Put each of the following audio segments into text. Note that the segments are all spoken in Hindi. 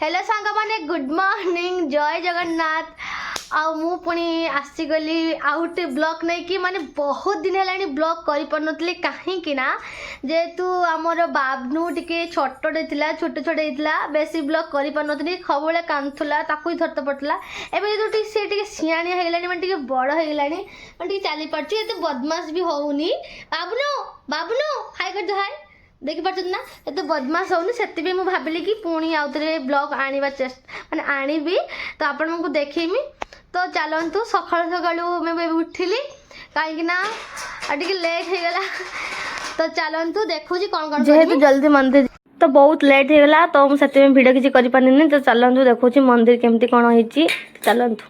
हेलो सांग माने गुड मॉर्निंग जय जगन्नाथ आउ मु पुणी आसीगली आउटे ब्लॉग नहीं कि माने बहुत दिन है ब्लॉग कर पारे कहीं ना जेहेतु आमर बाबनू टे छोटे छोट छोट होता बेसी ब्लॉग कर पारे खबुले कांदुला ताकू धरते पड़ता एवं जो सी सियाणिया होगा मैंने बड़ होगा मैं चली पार्टी ये बदमाश भी होनी बाबनू बाबनू हाय कर हाय देखी पार्छ ना ये बदमाश होनी से मुझे भाविली कि पुणी आउ थे ब्लॉग आने चेस्ट मैंने आनी तो आपण को देखेमी तो चलतु सका सका मैं उठिली कहीं लेट हो गला तो चलतु देखु कौन कौन जेहेतु जल्दी मंदिर तो बहुत लेट हो गला तो मुझे भिड किसी कर पारे तो चलतु देखु मंदिर केमती कौन होती चलतु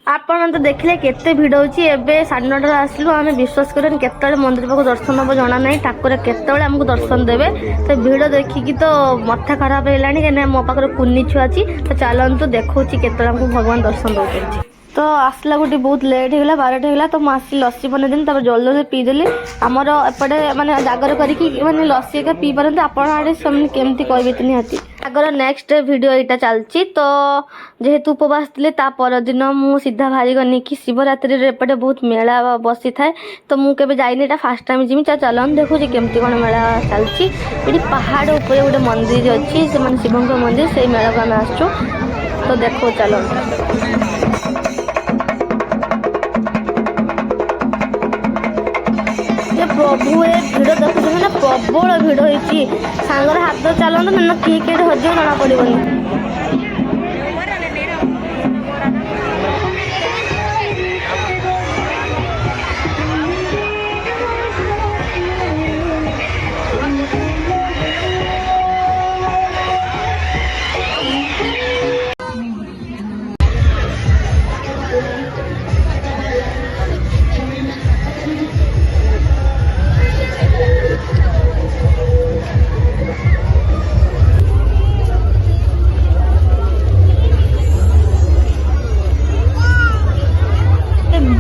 आपण तो देखिले केते भिड़ होची एबे 9:30 आसलु आमे विश्वास करन केतले मंदिर पाक दर्शन हम जाना नहीं ठाकुर केतले हमको दर्शन देबे तो भिड़ देखिकी तो मथा खराब हेलानी के मो पाखरे कुन्नी छुआ अछि तो चलंतु देखौची केतले हमको भगवान दर्शन दउछी तो आसला गोटे बहुत लेट होगा 12टा होगा तो मुझे लस्सी बन देनी जल्दी जल्दी पीदेली आमर एपटे माने जागर करिकी माने लस्सी का पी पारते आपण आड़े से केमती कहबे निहाती आगर नेक्स्ट वीडियो यहाँ चलती तो जेहेतु उपवास थे परदिन मु सीधा बाहरी गनी कि शिवरात्रि एपटे बहुत मेला बसी थाए तो मुझे जाइनी फास्ट टाइम जीमी चलन देखुची केमती कौन मेला चलती ये पहाड़ ऊपर गोटे मंदिर अच्छी से शिव मंदिर से मेला को आम आसचु तो देखो चलो प्रभु ए भिड़ देखुच ना प्रबल भिड़ होती सांगर हाथ चलते ना किए किए हज जना पड़ोनी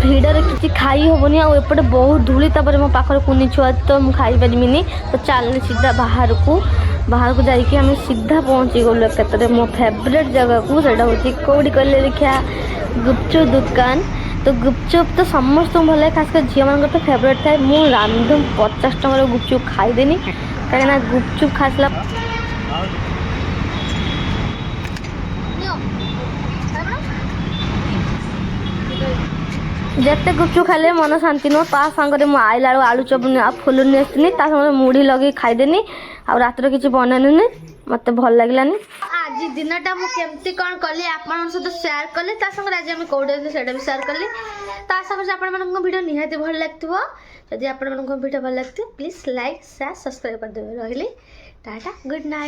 भिड़े किसी खाई हेनी आउटे बहुत धूली मो पाखर कुनी छुआ तो मुझे खाई पारिनी तो चलनी सीधा बाहर को जाकि सीधा पहुँची गलु एक मो फेवरेट जगह को हूँ कौटी कहले देखा गुपचुप दुकान तो गुपचुप तो समस्त भल लगे खासकर झील मान तो फेवरेट थाए मुझे रांधम 50 टकर गुपचुप खाईदेनी कहीं गुपचुप खासला जिते गुपचुप खाले मन शांति नुह ता सागर मुझे आईला आलू चप फुल नहीं मुढ़ी लगे खाईदेनी आ रात किसी बनैनी मत भल लगलानी आज दिनटा मुझे कौन कली आपण सहित शेयर कली आज आम कौटे से भी शेयर कली से आपण भिडियो निहाती भल लगे जदि आपण भिडियो भल लगे प्लीज लाइक शेयर सब्सक्राइब करदे रही टाटा गुड नाइट।